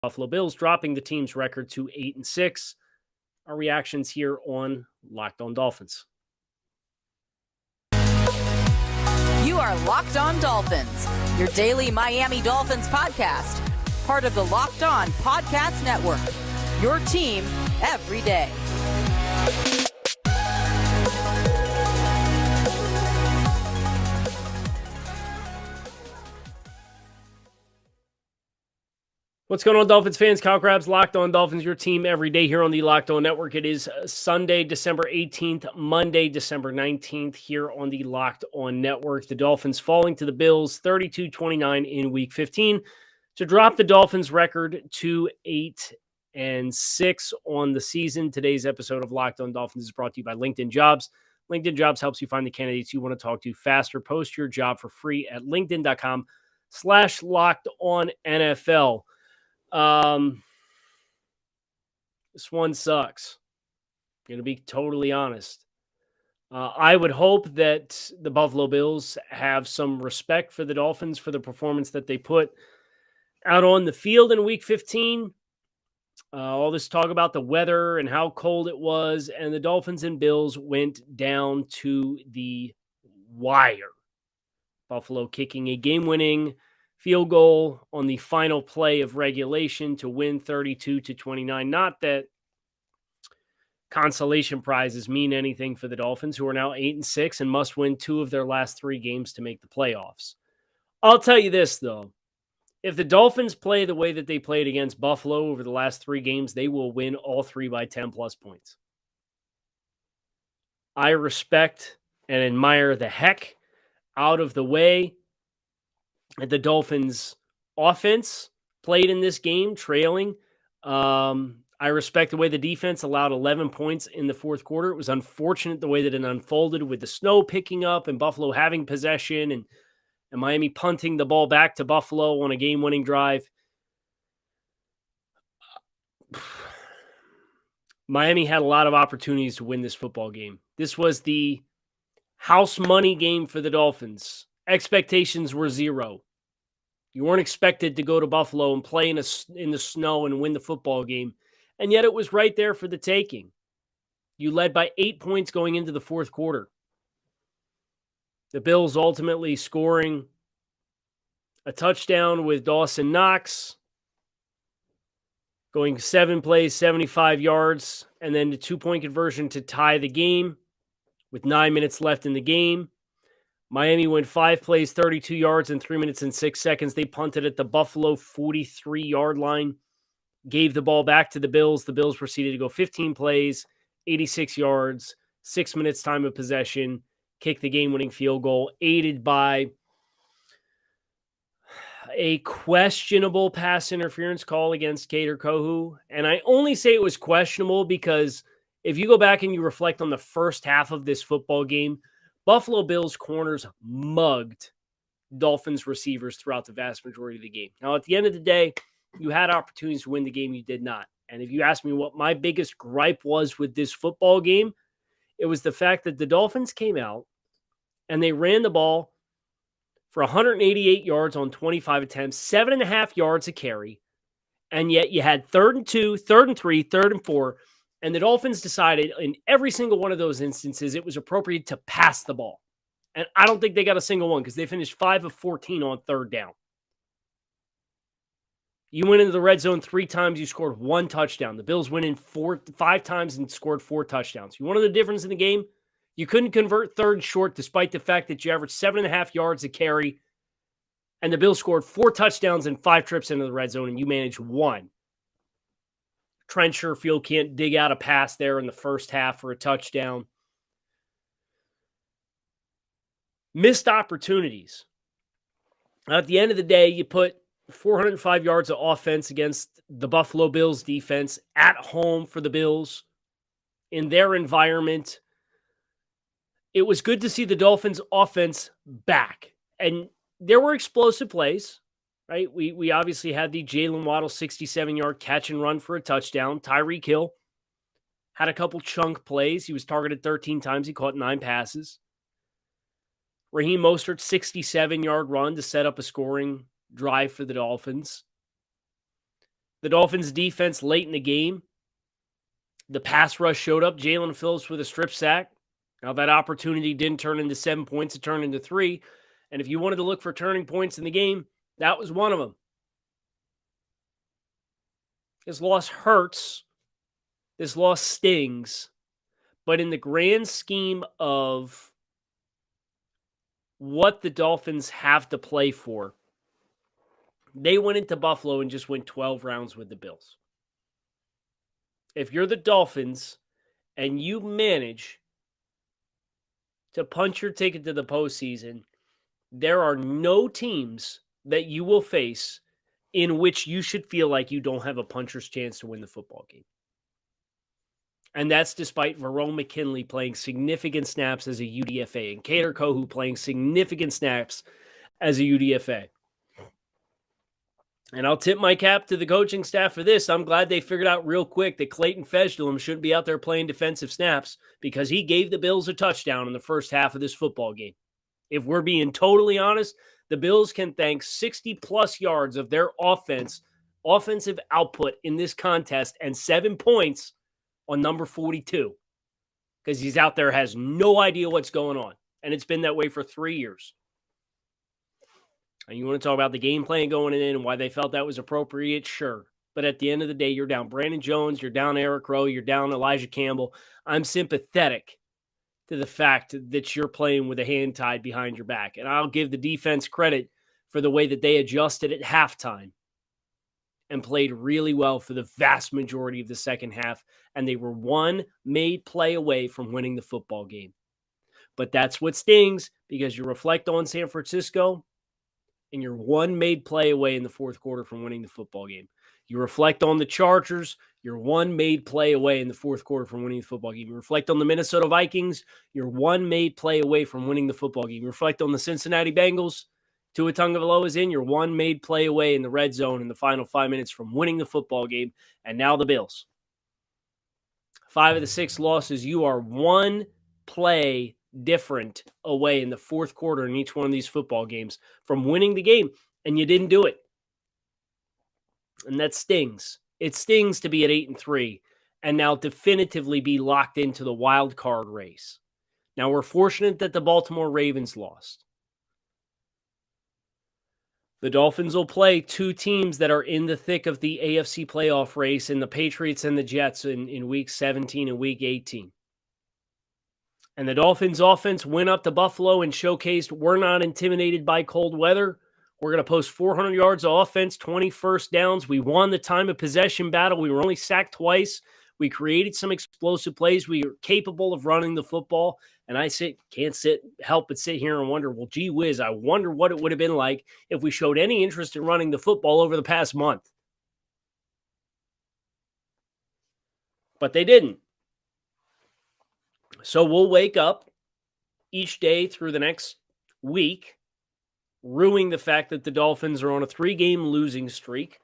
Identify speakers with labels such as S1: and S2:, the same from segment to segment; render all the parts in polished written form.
S1: Buffalo Bills, dropping the team's record to 8-6. Our reactions here on Locked On Dolphins.
S2: You are Locked On Dolphins, your daily Miami Dolphins podcast, part of the Locked On Podcast Network, your team every day.
S1: What's going on, Dolphins fans? Kyle Krabs, Locked On Dolphins, your team every day here on the Locked On Network. It is Sunday, December 18th, Monday, December 19th here on the Locked On Network. The Dolphins falling to the Bills 32-29 in Week 15 to drop the Dolphins record to 8-6 on the season. Today's episode of Locked On Dolphins is brought to you by LinkedIn Jobs. LinkedIn Jobs helps you find the candidates you want to talk to faster. Post your job for free at linkedin.com/LockedOnNFL. This one sucks. I'm going to be totally honest. I would hope that the Buffalo Bills have some respect for the Dolphins for the performance that they put out on the field in Week 15. All this talk about the weather and how cold it was, and the Dolphins and Bills went down to the wire. Buffalo kicking a game-winning field goal on the final play of regulation to win 32-29. Not that consolation prizes mean anything for the Dolphins, who are now 8-6 and must win 2 of their last 3 games to make the playoffs. I'll tell you this, though. If the Dolphins play the way that they played against Buffalo over the last 3 games, they will win all 3 by 10-plus points. I respect and admire the heck out of the way the Dolphins offense played in this game, trailing. I respect the way the defense allowed 11 points in the fourth quarter. It was unfortunate the way that it unfolded with the snow picking up and Buffalo having possession and Miami punting the ball back to Buffalo on a game-winning drive. Miami had a lot of opportunities to win this football game. This was the house money game for the Dolphins. Expectations were 0. You weren't expected to go to Buffalo and play in the snow and win the football game, and yet it was right there for the taking. You led by 8 points going into the fourth quarter. The Bills ultimately scoring a touchdown with Dawson Knox, going 7 plays, 75 yards, and then the 2-point conversion to tie the game with 9 minutes left in the game. Miami went 5 plays, 32 yards in 3 minutes and 6 seconds. They punted at the Buffalo 43-yard line, gave the ball back to the Bills. The Bills proceeded to go 15 plays, 86 yards, 6 minutes time of possession, kick the game-winning field goal, aided by a questionable pass interference call against Kader Kohou. And I only say it was questionable because if you go back and you reflect on the first half of this football game, Buffalo Bills corners mugged Dolphins receivers throughout the vast majority of the game. Now, at the end of the day, you had opportunities to win the game. You did not. And if you ask me what my biggest gripe was with this football game, it was the fact that the Dolphins came out and they ran the ball for 188 yards on 25 attempts, 7.5 yards a carry. And yet you had 3rd and 2, 3rd and 3, 3rd and 4. And the Dolphins decided in every single one of those instances, it was appropriate to pass the ball. And I don't think they got a single one because they finished 5 of 14 on 3rd down. You went into the red zone 3 times, you scored 1 touchdown. The Bills went in 5 times and scored 4 touchdowns. You wanted the difference in the game? You couldn't convert 3rd short despite the fact that you averaged 7.5 yards a carry. And the Bills scored 4 touchdowns and 5 trips into the red zone, and you managed 1. Trent Sherfield can't dig out a pass there in the first half for a touchdown. Missed opportunities. At the end of the day, you put 405 yards of offense against the Buffalo Bills defense at home for the Bills in their environment. It was good to see the Dolphins offense back. And there were explosive plays. Right, we obviously had the Jalen Waddle 67-yard catch and run for a touchdown. Tyreek Hill had a couple chunk plays. He was targeted 13 times. He caught 9 passes. Raheem Mostert, 67-yard run to set up a scoring drive for the Dolphins. The Dolphins defense late in the game, the pass rush showed up. Jalen Phillips with a strip sack. Now that opportunity didn't turn into 7 points, it turned into 3. And if you wanted to look for turning points in the game, that was one of them. This loss hurts. This loss stings. But in the grand scheme of what the Dolphins have to play for, they went into Buffalo and just went 12 rounds with the Bills. If you're the Dolphins and you manage to punch your ticket to the postseason, there are no teams that you will face in which you should feel like you don't have a puncher's chance to win the football game. And that's despite Verone McKinley playing significant snaps as a UDFA and Kader Kohou playing significant snaps as a UDFA. And I'll tip my cap to the coaching staff for this. I'm glad they figured out real quick that Clayton Fejedelem shouldn't be out there playing defensive snaps because he gave the Bills a touchdown in the first half of this football game. If we're being totally honest, the Bills can thank 60-plus yards of their offensive output in this contest and 7 points on number 42 because he's out there, has no idea what's going on. And it's been that way for 3 years. And you want to talk about the game plan going in and why they felt that was appropriate? Sure. But at the end of the day, you're down Brandon Jones, you're down Eric Rowe, you're down Elijah Campbell. I'm sympathetic to the fact that you're playing with a hand tied behind your back. And I'll give the defense credit for the way that they adjusted at halftime and played really well for the vast majority of the second half. And they were one made play away from winning the football game. But that's what stings because you reflect on San Francisco and you're one made play away in the fourth quarter from winning the football game. You reflect on the Chargers, you're one made play away in the fourth quarter from winning the football game. You reflect on the Minnesota Vikings, you're one made play away from winning the football game. You reflect on the Cincinnati Bengals, Tua Tagovailoa is in, you're one made play away in the red zone in the final 5 minutes from winning the football game. And now the Bills. 5 of the 6 losses, you are one play different away in the fourth quarter in each one of these football games from winning the game, and you didn't do it. And that stings. It stings to be at 8-3 and now definitively be locked into the wild card race. Now, we're fortunate that the Baltimore Ravens lost. The Dolphins will play 2 teams that are in the thick of the AFC playoff race in the Patriots and the Jets in week 17 and week 18. And the Dolphins offense went up to Buffalo and showcased we're not intimidated by cold weather. We're going to post 400 yards of offense, 20 first downs. We won the time of possession battle. We were only sacked twice. We created some explosive plays. We are capable of running the football. And I can't help but sit here and wonder, well, gee whiz, I wonder what it would have been like if we showed any interest in running the football over the past month. But they didn't. So we'll wake up each day through the next week, ruining the fact that the Dolphins are on a 3-game losing streak,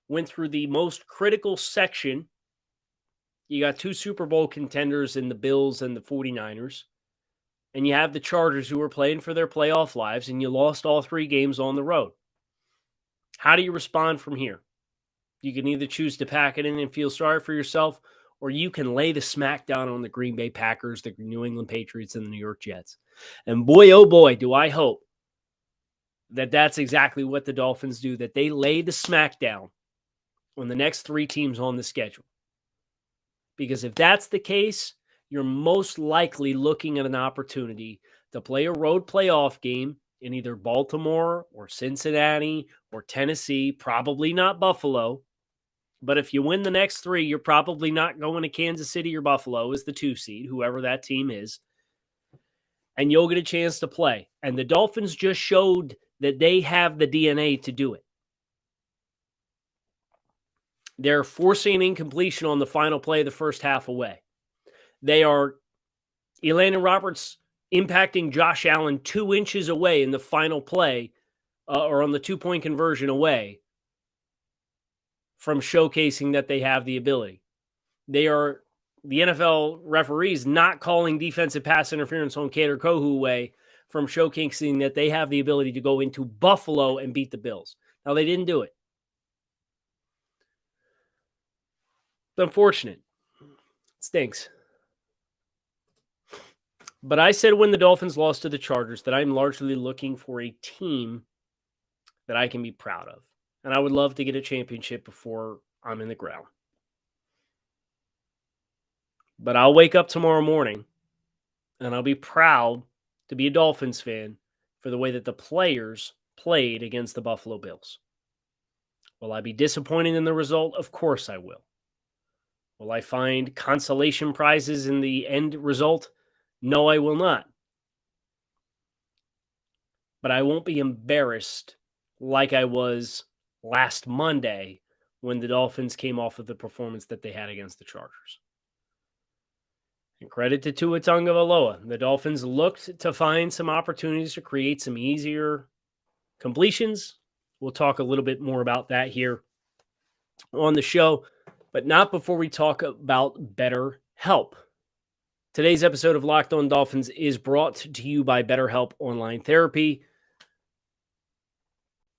S1: went through the most critical section. You got 2 Super Bowl contenders in the Bills and the 49ers, and you have the Chargers who are playing for their playoff lives, and you lost all 3 games on the road. How do you respond from here? You can either choose to pack it in and feel sorry for yourself, or you can lay the smack down on the Green Bay Packers, the New England Patriots, and the New York Jets. And boy, oh boy, do I hope that that's exactly what the Dolphins do, that they lay the smack down on the next 3 teams on the schedule. Because if that's the case, you're most likely looking at an opportunity to play a road playoff game in either Baltimore or Cincinnati or Tennessee, probably not Buffalo. But if you win the next 3, you're probably not going to Kansas City or Buffalo as the 2 seed, whoever that team is. And you'll get a chance to play. And the Dolphins just showed that they have the DNA to do it. They're forcing an incompletion on the final play of the first half away. They are Elandon Roberts impacting Josh Allen 2 inches away in the final play or on the 2-point conversion away from showcasing that they have the ability. They are the NFL referees not calling defensive pass interference on Kader Kohou away from showcasing that they have the ability to go into Buffalo and beat the Bills. Now, they didn't do it. It's unfortunate. It stinks. But I said when the Dolphins lost to the Chargers that I'm largely looking for a team that I can be proud of. And I would love to get a championship before I'm in the ground. But I'll wake up tomorrow morning and I'll be proud to be a Dolphins fan for the way that the players played against the Buffalo Bills. Will I be disappointed in the result? Of course I will. Will I find consolation prizes in the end result? No, I will not. But I won't be embarrassed like I was last Monday when the Dolphins came off of the performance that they had against the Chargers. And credit to Tua Tagovailoa. The Dolphins looked to find some opportunities to create some easier completions. We'll talk a little bit more about that here on the show, but not before we talk about BetterHelp. Today's episode of Locked On Dolphins is brought to you by BetterHelp Online Therapy.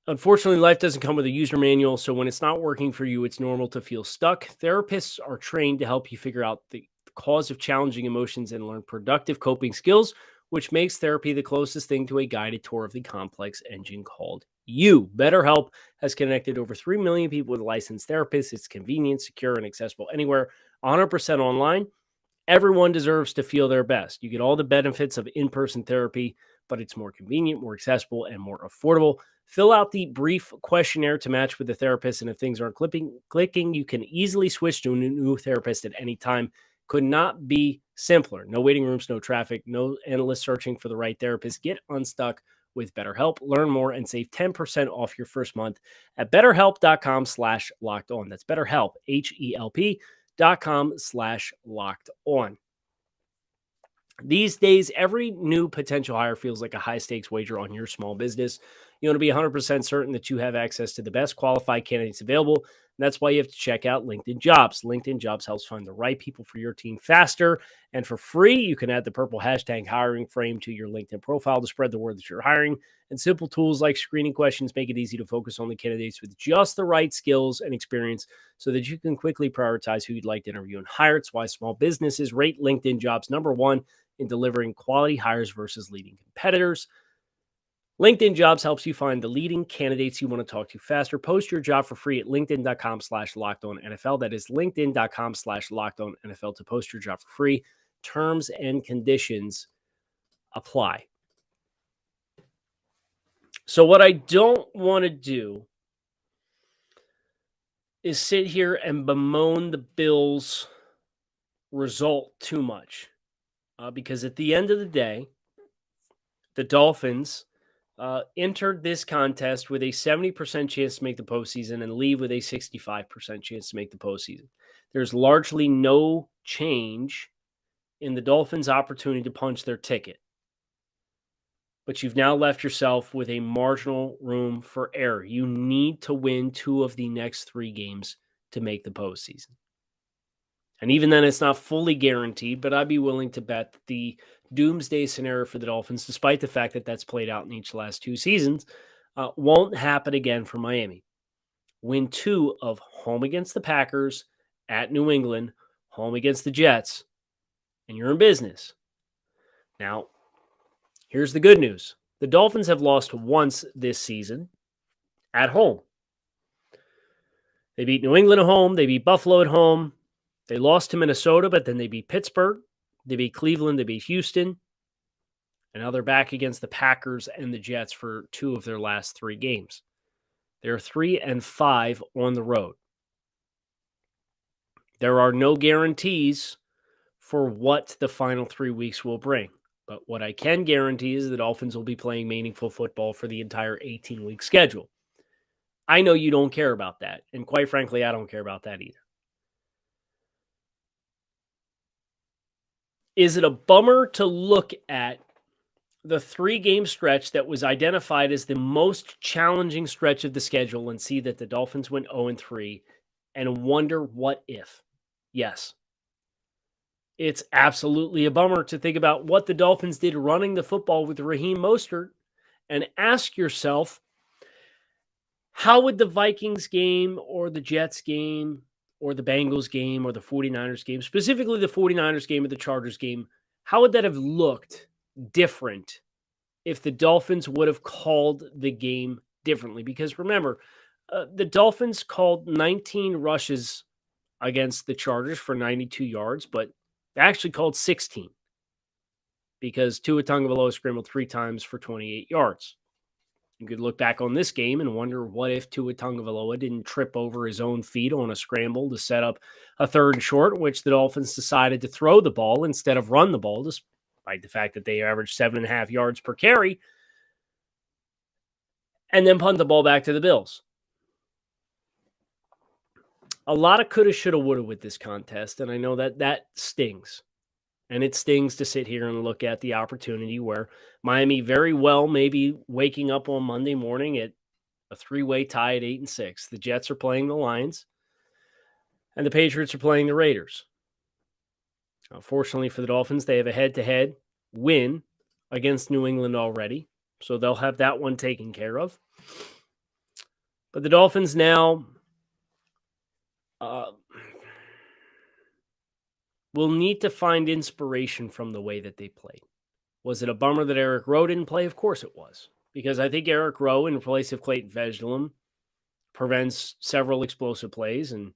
S1: Unfortunately, life doesn't come with a user manual, so when it's not working for you, it's normal to feel stuck. Therapists are trained to help you figure out the cause of challenging emotions and learn productive coping skills, which makes therapy the closest thing to a guided tour of the complex engine called you. BetterHelp has connected over 3 million people with licensed therapists. It's convenient, secure, and accessible anywhere, 100% online. Everyone deserves to feel their best. You get all the benefits of in-person therapy, but it's more convenient, more accessible, and more affordable. Fill out the brief questionnaire to match with the therapist, and if things aren't clicking, you can easily switch to a new therapist at any time. Could not be simpler. No waiting rooms, no traffic, no endless searching for the right therapist. Get unstuck with BetterHelp. Learn more and save 10% off your first month at betterhelp.com/lockedon. That's BetterHelp, HELP.com/lockedon. These days, every new potential hire feels like a high-stakes wager on your small business. You want to be 100% certain that you have access to the best qualified candidates available. And that's why you have to check out LinkedIn Jobs. LinkedIn Jobs helps find the right people for your team faster and for free. You can add the purple hashtag hiring frame to your LinkedIn profile to spread the word that you're hiring. And simple tools like screening questions make it easy to focus on the candidates with just the right skills and experience so that you can quickly prioritize who you'd like to interview and hire. It's why small businesses rate LinkedIn Jobs #1 in delivering quality hires versus leading competitors. LinkedIn Jobs helps you find the leading candidates you want to talk to faster. Post your job for free at linkedin.com/lockedonnfl. That is linkedin.com/lockedonnfl to post your job for free. Terms and conditions apply. So what I don't want to do is sit here and bemoan the Bills' result too much. Because at the end of the day, the Dolphins entered this contest with a 70% chance to make the postseason and leave with a 65% chance to make the postseason. There's largely no change in the Dolphins' opportunity to punch their ticket. But you've now left yourself with a marginal room for error. You need to win 2 of the next 3 games to make the postseason. And even then, it's not fully guaranteed, but I'd be willing to bet the doomsday scenario for the Dolphins, despite the fact that that's played out in each last 2 seasons, won't happen again for Miami. Win 2 of home against the Packers, at New England, home against the Jets, and you're in business. Now, here's the good news. The Dolphins have lost once this season at home. They beat New England at home. They beat Buffalo at home. They lost to Minnesota, but then they beat Pittsburgh. They beat Cleveland. They beat Houston. And now they're back against the Packers and the Jets for 2 of their last 3 games. They're 3-5 on the road. There are no guarantees for what the final 3 weeks will bring. But what I can guarantee is the Dolphins will be playing meaningful football for the entire 18-week schedule. I know you don't care about that. And quite frankly, I don't care about that either. Is it a bummer to look at the 3-game stretch that was identified as the most challenging stretch of the schedule and see that the Dolphins went 0-3 and wonder what if? Yes. It's absolutely a bummer to think about what the Dolphins did running the football with Raheem Mostert and ask yourself, how would the Vikings game or the Jets game or the Bengals game or the 49ers game, specifically the 49ers game or the Chargers game, how would that have looked different if the Dolphins would have called the game differently? Because remember, the Dolphins called 19 rushes against the Chargers for 92 yards, but they actually called 16 because Tua Tagovailoa scrambled 3 times for 28 yards. You could look back on this game and wonder what if Tua Tagovailoa didn't trip over his own feet on a scramble to set up a 3rd and short, which the Dolphins decided to throw the ball instead of run the ball, despite the fact that they averaged 7.5 yards per carry, and then punt the ball back to the Bills. A lot of coulda, shoulda, woulda with this contest, and I know that stings. And it stings to sit here and look at the opportunity where Miami very well may be waking up on Monday morning at a 3-way tie at 8-6. The Jets are playing the Lions, and the Patriots are playing the Raiders. Fortunately for the Dolphins, they have a head-to-head win against New England already, so they'll have that one taken care of. But the Dolphins now will need to find inspiration from the way that they played. Was it a bummer that Eric Rowe didn't play? Of course it was. Because I think Eric Rowe, in place of Clayton Fejedelem, prevents several explosive plays and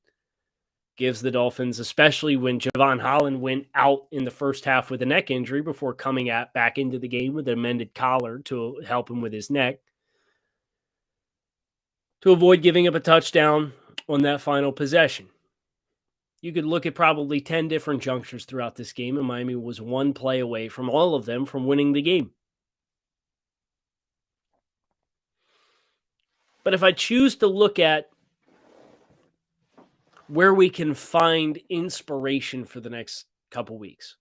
S1: gives the Dolphins, especially when Javon Holland went out in the first half with a neck injury before coming back into the game with an amended collar to help him with his neck, to avoid giving up a touchdown on that final possession. You could look at probably 10 different junctures throughout this game, and Miami was 1 play away from all of them from winning the game. But if I choose to look at where we can find inspiration for the next couple weeks,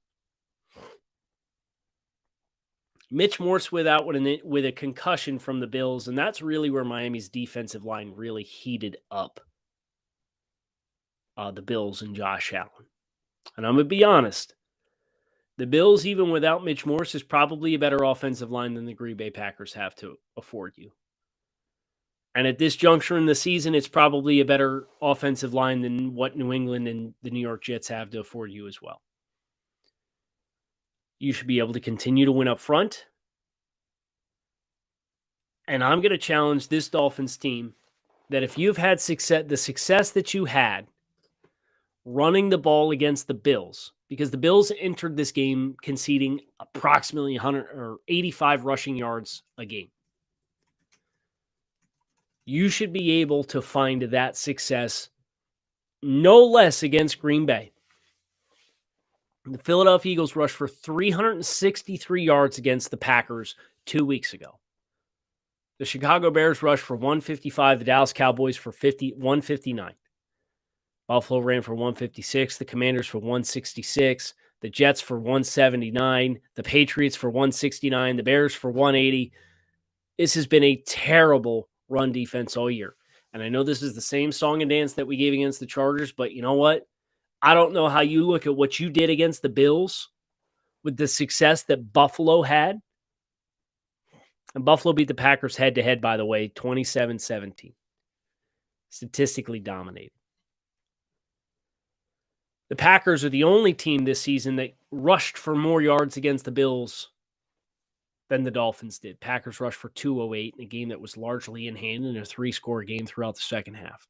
S1: Mitch Morse with a concussion from the Bills, and that's really where Miami's defensive line really heated up the Bills and Josh Allen. And I'm going to be honest, the Bills, even without Mitch Morse, is probably a better offensive line than the Green Bay Packers have to afford you. And at this juncture in the season, it's probably a better offensive line than what New England and the New York Jets have to afford you as well. You should be able to continue to win up front. And I'm going to challenge this Dolphins team that if you've had the success that you had running the ball against the Bills, because the Bills entered this game conceding approximately 185 rushing yards a game, you should be able to find that success no less against Green Bay. The Philadelphia Eagles rushed for 363 yards against the Packers 2 weeks ago. The Chicago Bears rushed for 155, the Dallas Cowboys for 159. Buffalo ran for 156, the Commanders for 166, the Jets for 179, the Patriots for 169, the Bears for 180. This has been a terrible run defense all year. And I know this is the same song and dance that we gave against the Chargers, but you know what? I don't know how you look at what you did against the Bills with the success that Buffalo had. And Buffalo beat the Packers head-to-head, by the way, 27-17. Statistically dominated. The Packers are the only team this season that rushed for more yards against the Bills than the Dolphins did. Packers rushed for 208 in a game that was largely in hand in a 3-score game throughout the second half.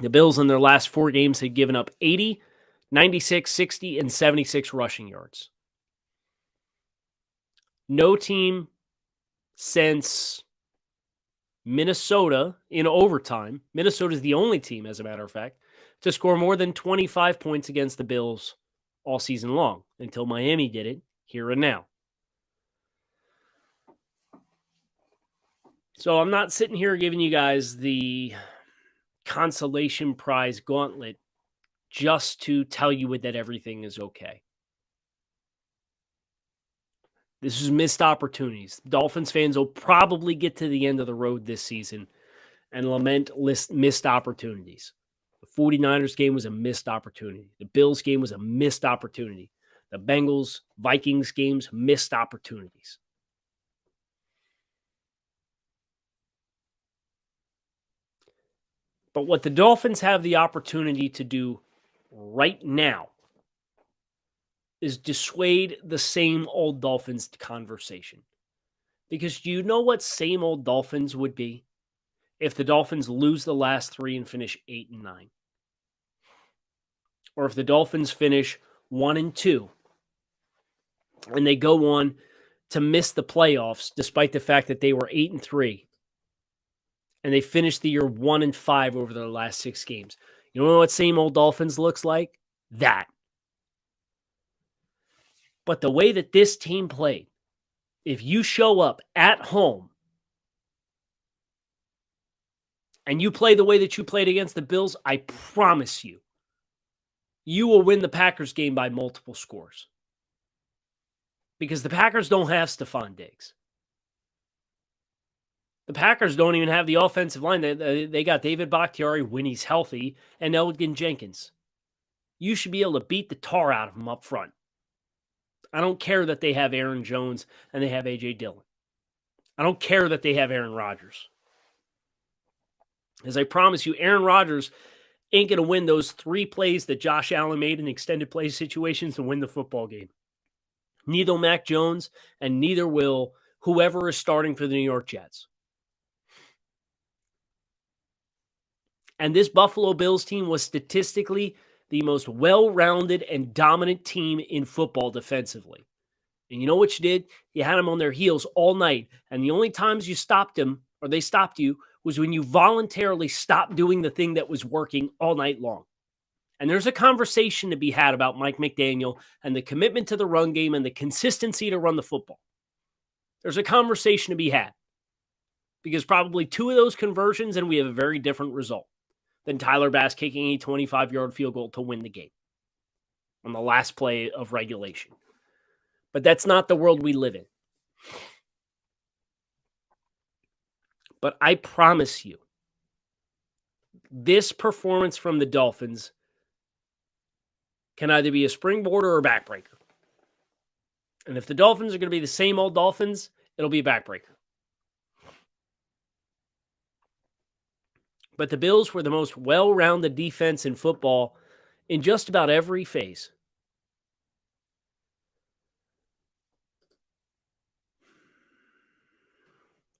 S1: The Bills in their last 4 games had given up 80, 96, 60, and 76 rushing yards. No team since Minnesota in overtime. Minnesota is the only team, as a matter of fact, to score more than 25 points against the Bills all season long until Miami did it here and now. So I'm not sitting here giving you guys the consolation prize gauntlet just to tell you that everything is okay. This is missed opportunities. Dolphins fans will probably get to the end of the road this season and lament missed opportunities. The 49ers game was a missed opportunity. The Bills game was a missed opportunity. The Bengals, Vikings games, missed opportunities. But what the Dolphins have the opportunity to do right now is dissuade the same old Dolphins conversation. Because do you know what same old Dolphins would be if the Dolphins lose the last 3 and finish 8-9? Or if the Dolphins finish 1-2 and they go on to miss the playoffs despite the fact that they were 8-3 and they finished the year 1-5 over their last 6 games. You know what same old Dolphins looks like? That. But the way that this team played, if you show up at home and you play the way that you played against the Bills, I promise you, you will win the Packers game by multiple scores. Because the Packers don't have Stephon Diggs. The Packers don't even have the offensive line. They got David Bakhtiari when he's healthy and Elgin Jenkins. You should be able to beat the tar out of them up front. I don't care that they have Aaron Jones and they have A.J. Dillon. I don't care that they have Aaron Rodgers. As I promise you, Aaron Rodgers ain't going to win those 3 plays that Josh Allen made in extended play situations to win the football game. Neither Mac Jones and neither will whoever is starting for the New York Jets. And this Buffalo Bills team was statistically the most well-rounded and dominant team in football defensively. And you know what you did? You had them on their heels all night. And the only times you stopped them, or they stopped you, was when you voluntarily stopped doing the thing that was working all night long. And there's a conversation to be had about Mike McDaniel and the commitment to the run game and the consistency to run the football. There's a conversation to be had. Because probably 2 of those conversions and we have a very different result than Tyler Bass kicking a 25-yard field goal to win the game on the last play of regulation. But that's not the world we live in. But I promise you, this performance from the Dolphins can either be a springboard or a backbreaker. And if the Dolphins are going to be the same old Dolphins, it'll be a backbreaker. But the Bills were the most well-rounded defense in football in just about every phase.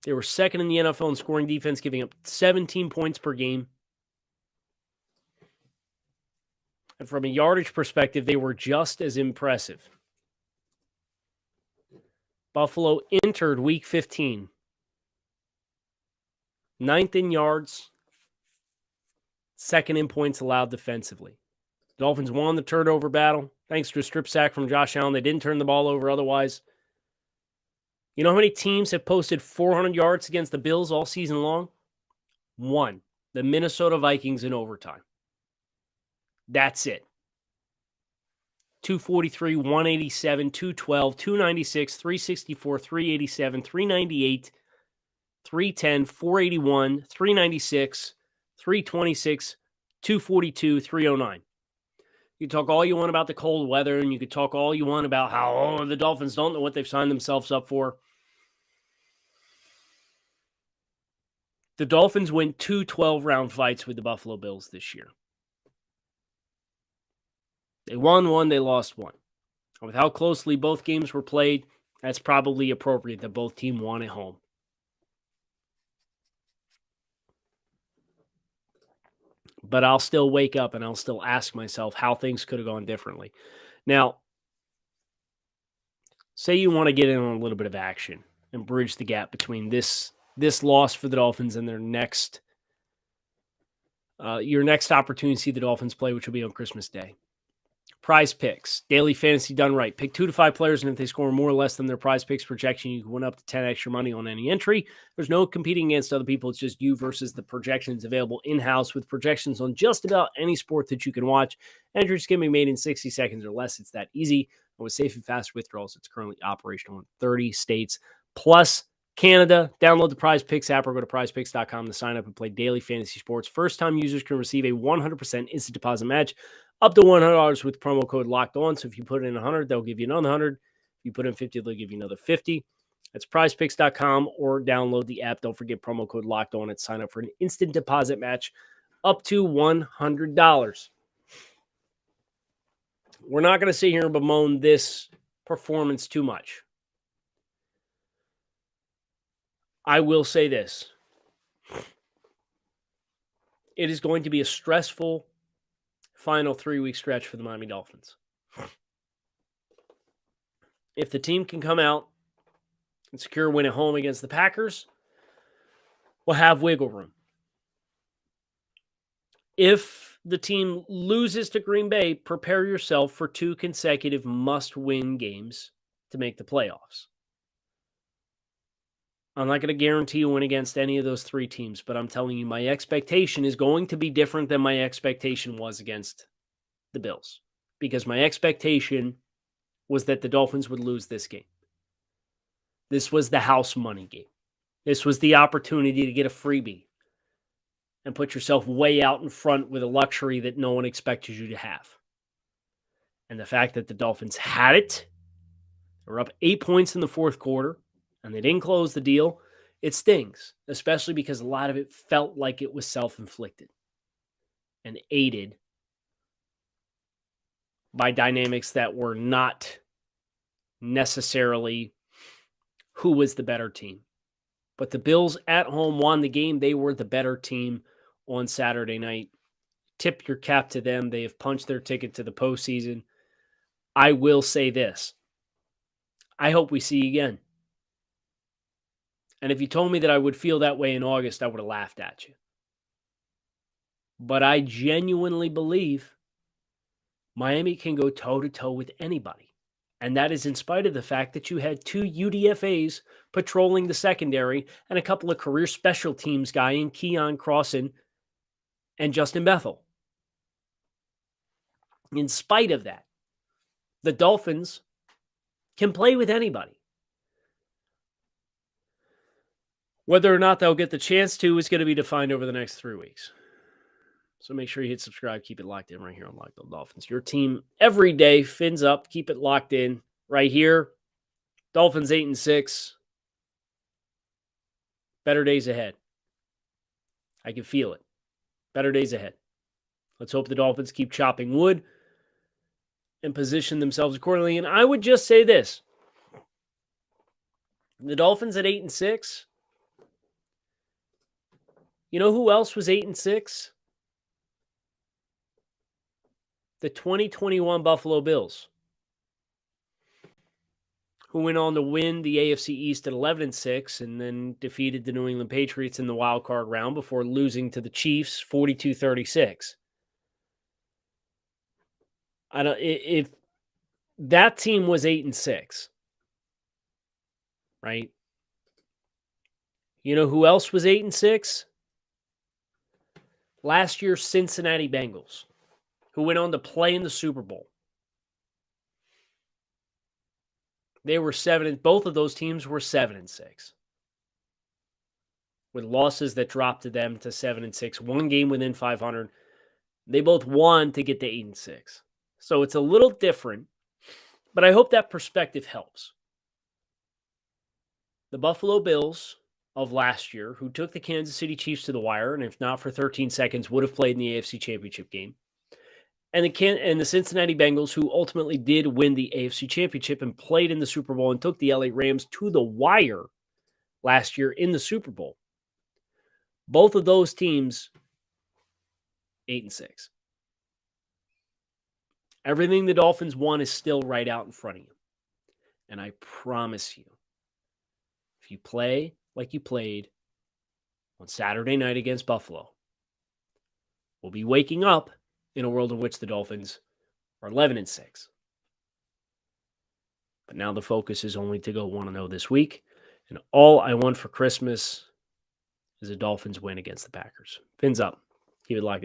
S1: They were second in the NFL in scoring defense, giving up 17 points per game. And from a yardage perspective, they were just as impressive. Buffalo entered Week 15 9th in yards, 2nd in points allowed defensively. Dolphins won the turnover battle thanks to a strip sack from Josh Allen. They didn't turn the ball over otherwise. You know how many teams have posted 400 yards against the Bills all season long? 1. The Minnesota Vikings in overtime. That's it. 243, 187, 212, 296, 364, 387, 398, 310, 481, 396, 326, 242, 309. You talk all you want about the cold weather, and you could talk all you want about how the Dolphins don't know what they've signed themselves up for. The Dolphins win 2 12-round fights with the Buffalo Bills this year. They won 1, they lost 1. And with how closely both games were played, that's probably appropriate that both teams won at home. But I'll still wake up and I'll still ask myself how things could have gone differently. Now, say you want to get in on a little bit of action and bridge the gap between this loss for the Dolphins and their your next opportunity to see the Dolphins play, which will be on Christmas Day. Prize picks, daily fantasy done right. Pick 2 to 5 players, and if they score more or less than their prize picks projection, you can win up to 10 extra money on any entry. There's no competing against other people. It's just you versus the projections available in-house with projections on just about any sport that you can watch. Entries can be made in 60 seconds or less. It's that easy. And with safe and fast withdrawals, it's currently operational in 30 states plus Canada. Download the Prize Picks app or go to prizepicks.com to sign up and play daily fantasy sports. First-time users can receive a 100% instant deposit match up to $100 with promo code Locked On. So if you put in 100, they'll give you another 100. If you put in 50, they'll give you another 50. That's prizepicks.com or download the app. Don't forget promo code Locked On and sign up for an instant deposit match up to $100. We're not going to sit here and bemoan this performance too much. I will say this. It is going to be a stressful final 3-week stretch for the Miami Dolphins. If the team can come out and secure a win at home against the Packers, we'll have wiggle room. If the team loses to Green Bay, prepare yourself for 2 consecutive must-win games to make the playoffs. I'm not going to guarantee a win against any of those 3 teams, but I'm telling you, my expectation is going to be different than my expectation was against the Bills, because my expectation was that the Dolphins would lose this game. This was the house money game. This was the opportunity to get a freebie and put yourself way out in front with a luxury that no one expected you to have. And the fact that the Dolphins had it, they were up 8 points in the fourth quarter, and they didn't close the deal, it stings, especially because a lot of it felt like it was self-inflicted and aided by dynamics that were not necessarily who was the better team. But the Bills at home won the game. They were the better team on Saturday night. Tip your cap to them. They have punched their ticket to the postseason. I will say this. I hope we see you again. And if you told me that I would feel that way in August, I would have laughed at you. But I genuinely believe Miami can go toe-to-toe with anybody. And that is in spite of the fact that you had 2 UDFAs patrolling the secondary and a couple of career special teams guy in Keon Crossan and Justin Bethel. In spite of that, the Dolphins can play with anybody. Whether or not they'll get the chance to is going to be defined over the next 3 weeks. So make sure you hit subscribe. Keep it locked in right here on Locked On Dolphins. Your team every day, fins up. Keep it locked in right here. Dolphins 8-6. Better days ahead. I can feel it. Better days ahead. Let's hope the Dolphins keep chopping wood and position themselves accordingly. And I would just say this. The Dolphins at 8-6. You know who else was 8-6? The 2021 Buffalo Bills, who went on to win the AFC East at 11-6 and then defeated the New England Patriots in the wild card round before losing to the Chiefs 42-36. If that team was 8-6, right? You know who else was 8-6? Last year's Cincinnati Bengals, who went on to play in the Super Bowl. They were 7, both of those teams were 7-6. With losses that dropped to them to 7-6, one game within 500. They both won to get to 8-6. So it's a little different, but I hope that perspective helps. The Buffalo Bills of last year, who took the Kansas City Chiefs to the wire, and if not for 13 seconds, would have played in the AFC Championship game. And the Cincinnati Bengals, who ultimately did win the AFC Championship and played in the Super Bowl and took the LA Rams to the wire last year in the Super Bowl. Both of those teams, 8-6. Everything the Dolphins won is still right out in front of you. And I promise you, if you play like you played on Saturday night against Buffalo, we'll be waking up in a world in which the Dolphins are 11-6. But now the focus is only to go 1-0 this week. And all I want for Christmas is a Dolphins win against the Packers. Fins up. Keep it locked.